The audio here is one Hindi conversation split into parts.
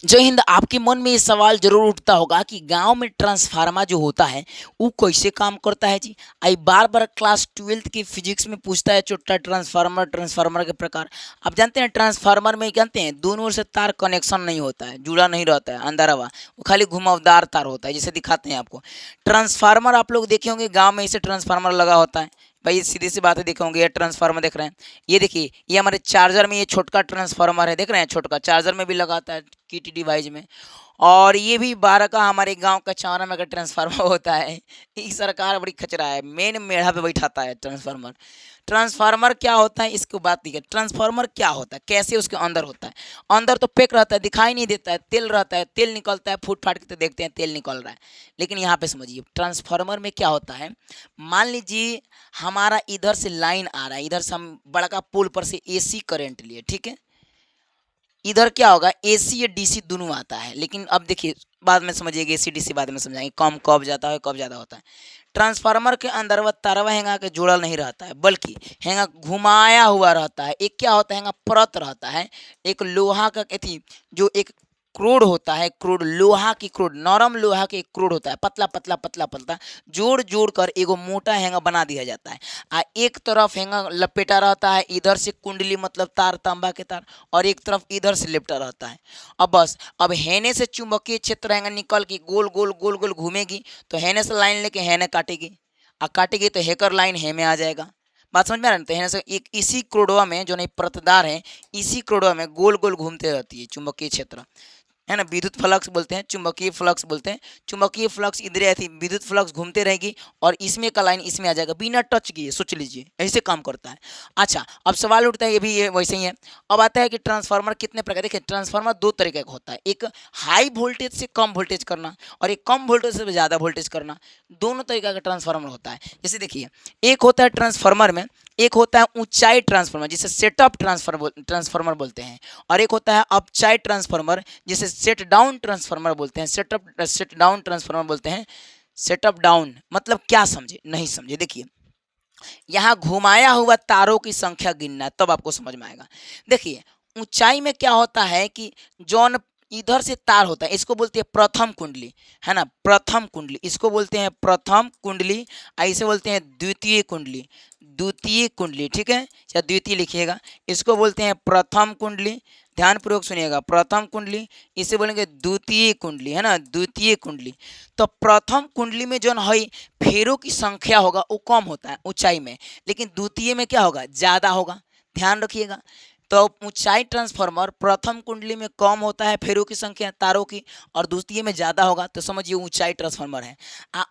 जय हिंद। आपके मन में ये सवाल जरूर उठता होगा कि गांव में ट्रांसफार्मर जो होता है वो कैसे काम करता है जी। आई बार बार क्लास 12th की फिजिक्स में पूछता है छोटा ट्रांसफार्मर ट्रांसफार्मर के प्रकार। आप जानते हैं ट्रांसफार्मर में जानते हैं दोनों ओर से तार कनेक्शन नहीं होता है, जुड़ा नहीं रहता है अंदर हवा, वो खाली घुमावदार तार होता है, जैसे दिखाते हैं आपको। ट्रांसफार्मर आप लोग देखे होंगे गाँव में ऐसे ट्रांसफार्मर लगा होता है। भाई सीधी सी बात है, देखे होंगे ये ट्रांसफार्मर देख रहे हैं, ये देखिए ये हमारे चार्जर में ये छोटका ट्रांसफार्मर है, देख रहे हैं छोटका चार्जर में भी लगाता है किटी डिवाइस में। और ये भी 12 का हमारे गांव का 54 में का ट्रांसफार्मर होता है। ये सरकार बड़ी खचरा है, मेन मेढ़ा पे बैठाता है ट्रांसफार्मर। ट्रांसफार्मर क्या होता है इसको बात नहीं है, ट्रांसफार्मर क्या होता है, कैसे उसके अंदर होता है। अंदर तो पैक रहता है, दिखाई नहीं देता है, तेल रहता है, तेल निकलता है, फूट फाट के तो देखते हैं तेल निकल रहा है। लेकिन यहाँ पे समझिए ट्रांसफार्मर में क्या होता है। मान लीजिए हमारा इधर से लाइन आ रहा है, इधर से हम बड़का पोल पर से एसी करंट लिए, ठीक है। इधर क्या होगा, एसी या डीसी दोनों आता है, लेकिन अब देखिए बाद में समझिएगा, एसी डीसी बाद में समझाएंगे कम कब जाता है कब ज़्यादा होता है। ट्रांसफार्मर के अंदर वह तारवा हैंगा के जुड़ल नहीं रहता है, बल्कि हैंगा घुमाया हुआ रहता है। एक क्या होता है, हैंगा परत रहता है, एक लोहा का थी जो एक क्रोड होता है, क्रोड लोहा की क्रोड, नरम लोहा के एक क्रोड होता है, पतला पतला पतला पतला जोड़ जोड़ कर एगो मोटा हैंगा बना दिया जाता है। एक तरफ हैंगा लपेटा रहता है, इधर से कुंडली मतलब तार, तांबा के तार, और एक तरफ इधर से लिपटा रहता है। अब बस अब हेने से चुंबकीय क्षेत्र हैंगा निकल के गोल गोल गोल गोल घूमेगी, तो हेने से लाइन लेके हेने काटेगी, और काटेगी तो हेकर लाइन हे में आ जाएगा। बात समझ में आ रहा है। तो हेने से एक इसी क्रोडवा में जो नहीं परतदार है, इसी क्रोडवा में गोल गोल घूमते रहती है चुंबकीय क्षेत्र, है ना। विद्युत फ्लक्स बोलते हैं, चुंबकीय फ्लक्स बोलते हैं। चुंबकीय फ्लक्स इधर थी, विद्युत फ्लक्स घूमते रहेगी और इसमें का लाइन इसमें आ जाएगा बिना टच किए, सोच लीजिए ऐसे काम करता है। अच्छा अब सवाल उठता है, ये भी ये वैसे ही है। अब आता है कि ट्रांसफार्मर कितने प्रकार, देखिए ट्रांसफार्मर दो तरीके का होता है, एक हाई वोल्टेज से कम वोल्टेज करना और एक कम वोल्टेज से ज़्यादा वोल्टेज करना, दोनों तरीका का ट्रांसफार्मर होता है। जैसे देखिए एक होता है ट्रांसफार्मर में, एक होता है ऊंचाई ट्रांसफार्मर जिसे सेटअप ट्रांसफार्मर बोलते हैं, और एक होता है अपचाई ट्रांसफार्मर जिसे सेट डाउन ट्रांसफार्मर बोलते हैं, सेट डाउन ट्रांसफार्मर बोलते हैं। सेटअप डाउन मतलब क्या, समझे नहीं समझे, देखिए यहाँ घुमाया हुआ तारों की संख्या गिनना तब आपको समझ में आएगा। देखिए ऊंचाई में क्या होता है कि जौन इधर से तार होता है इसको बोलते हैं प्रथम कुंडली, है ना, प्रथम कुंडली इसको बोलते हैं प्रथम कुंडली, ऐसे बोलते हैं द्वितीय कुंडली, द्वितीय कुंडली, ठीक है, या द्वितीय लिखिएगा, इसको बोलते हैं प्रथम कुंडली। ध्यान पूर्वक सुनिएगा, प्रथम कुंडली, इसे बोलेंगे द्वितीय कुंडली, है ना, द्वितीय कुंडली। तो प्रथम कुंडली में जो है फेरों की संख्या होगा वो कम होता है ऊंचाई में, लेकिन द्वितीय में क्या होगा, ज़्यादा होगा, ध्यान रखिएगा। तो ऊंचाई ट्रांसफार्मर प्रथम कुंडली में कम होता है फेरों की संख्या तारों की, और द्वितीय में ज़्यादा होगा, तो समझिए ऊंचाई ट्रांसफार्मर है।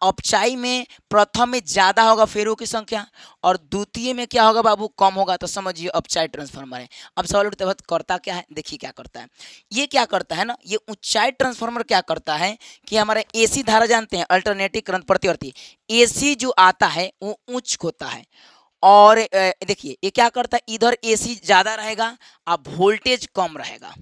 अपचाई में प्रथम में ज़्यादा होगा फेरों की संख्या और द्वितीय में क्या होगा बाबू, कम होगा, तो समझिए अपचाई ट्रांसफार्मर है। अब सवाल उठते वक्त करता क्या है, देखिए क्या करता है। ये क्या करता है ना, ये ऊंचाई ट्रांसफार्मर क्या करता है कि हमारे एसी धारा जानते हैं, अल्टरनेटिव करंट प्रतिवर्ती, एसी जो आता है वो उच्च होता है। और देखिए ये क्या करता है, इधर एसी ज़्यादा रहेगा और वोल्टेज कम रहेगा।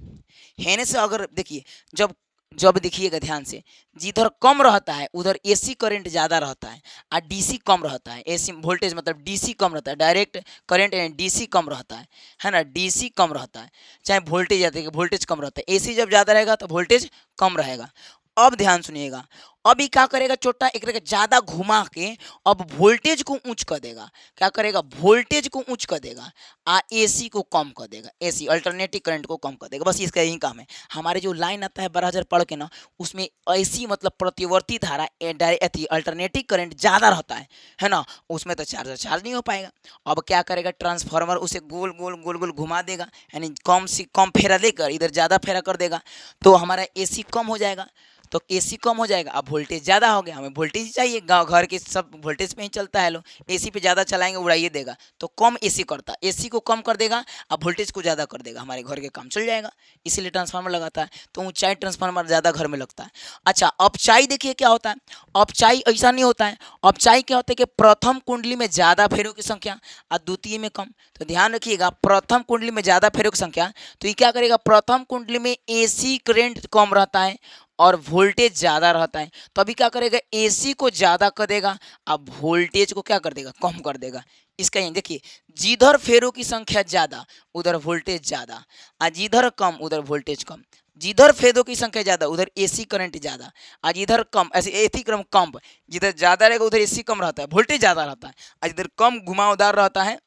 हेने से अगर देखिए जब जब देखिएगा ध्यान से, जिधर कम रहता है उधर एसी करंट ज़्यादा रहता है और डीसी कम रहता है। एसी वोल्टेज मतलब डीसी कम रहता है, डायरेक्ट करंट डीसी कम रहता है ना, डीसी कम रहता है, चाहे वोल्टेज ज़्यादा है वोल्टेज कम रहता है। एसी जब ज़्यादा रहेगा तो वोल्टेज कम रहेगा। अब ध्यान सुनिएगा, अब ये क्या करेगा छोटा, एक ज़्यादा घुमा के अब वोल्टेज को ऊंच कर देगा। क्या करेगा, वोल्टेज को ऊंच कर देगा आ एसी को कम कर देगा, एसी अल्टरनेटिव करंट को कम कर देगा, बस इसका यही काम है। हमारे जो लाइन आता है 12,000 पढ़ के ना, उसमें ऐसी मतलब प्रतिवर्ती धारा डायरेक्ट अल्टरनेटिव करंट ज़्यादा रहता है ना, उसमें तो चार्ज नहीं हो पाएगा। अब क्या करेगा ट्रांसफार्मर, उसे गोल गोल गोल गोल घुमा देगा, यानी कम से कम फेरा देकर इधर ज़्यादा फेरा कर देगा, तो हमारा एसी कम हो जाएगा। तो एसी कम हो जाएगा, अब वोल्टेज ज़्यादा हो गया, हमें वोल्टेज ही चाहिए, गाँव घर के सब वोल्टेज पे ही चलता है, लोग एसी पे ज़्यादा चलाएंगे उड़ाइए देगा, तो कम एसी करता, एसी को कम कर देगा, अब वोल्टेज को ज़्यादा कर देगा, हमारे घर के काम चल जाएगा, इसीलिए ट्रांसफार्मर लगाता है। तो ऊंचाई ट्रांसफार्मर ज़्यादा घर में लगता है। अच्छा अपचाई देखिए क्या होता है, अपचाई ऐसा नहीं होता है। अपचाई क्या होता है कि प्रथम कुंडली में ज़्यादा फेरों की संख्या और द्वितीय में कम। तो ध्यान रखिएगा, प्रथम कुंडली में ज़्यादा फेरों की संख्या, तो ये क्या करेगा, प्रथम कुंडली में एसी करंट कम रहता है और वोल्टेज ज़्यादा रहता है, तो अभी क्या करेगा, एसी को ज़्यादा कर देगा, अब वोल्टेज को क्या कर देगा, कम कर देगा। इसका ये देखिए, जिधर फेरों की संख्या ज़्यादा उधर वोल्टेज ज़्यादा और जिधर कम उधर वोल्टेज कम। जिधर फेदों की संख्या ज़्यादा उधर एसी करंट ज़्यादा, आज इधर कम, ऐसे एसी क्रम कम, जिधर ज़्यादा रहेगा उधर एसी कम रहता है, वोल्टेज ज़्यादा रहता है। आज इधर कम घुमावदार रहता है,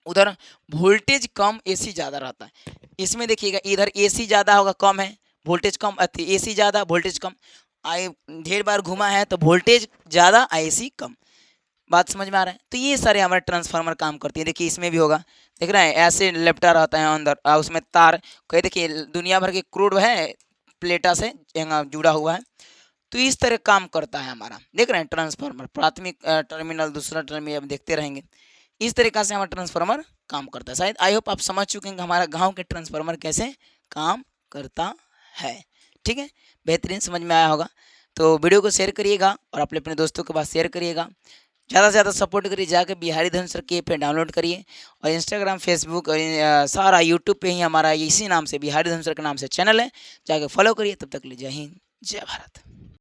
उधर वोल्टेज कम, एसी ज़्यादा रहता है। इसमें देखिएगा इधर एसी ज़्यादा होगा, कम है वोल्टेज कम, एसी ज़्यादा वोल्टेज कम। आए ढेर बार घुमा है तो वोल्टेज ज़्यादा, एसी कम। बात समझ में आ रहा है? तो ये सारे हमारे ट्रांसफार्मर काम करती है। देखिए इसमें भी होगा, देख रहे हैं ऐसे लिपटा रहता है अंदर, उसमें तार कहीं देखिए दुनिया भर के क्रूड है, प्लेटा से यहाँ जुड़ा हुआ है। तो इस तरह काम करता है हमारा, देख रहे हैं ट्रांसफार्मर, प्राथमिक टर्मिनल, दूसरा टर्मिनल, अब देखते रहेंगे। इस तरीका से हमारा ट्रांसफार्मर काम करता है। शायद आई होप आप समझ चुके हैं कि हमारा गांव के ट्रांसफार्मर कैसे काम करता है। ठीक है, बेहतरीन समझ में आया होगा। तो वीडियो को शेयर करिएगा और अपने दोस्तों के पास शेयर करिएगा। ज़्यादा से ज़्यादा सपोर्ट करिए, जाकर बिहारी धन सर के पे डाउनलोड करिए, और इंस्टाग्राम, फेसबुक और सारा यूट्यूब पे ही हमारा इसी नाम से बिहारी धन सर के नाम से चैनल है, जाके फॉलो करिए। तब तक ले जय हिंद, जय भारत।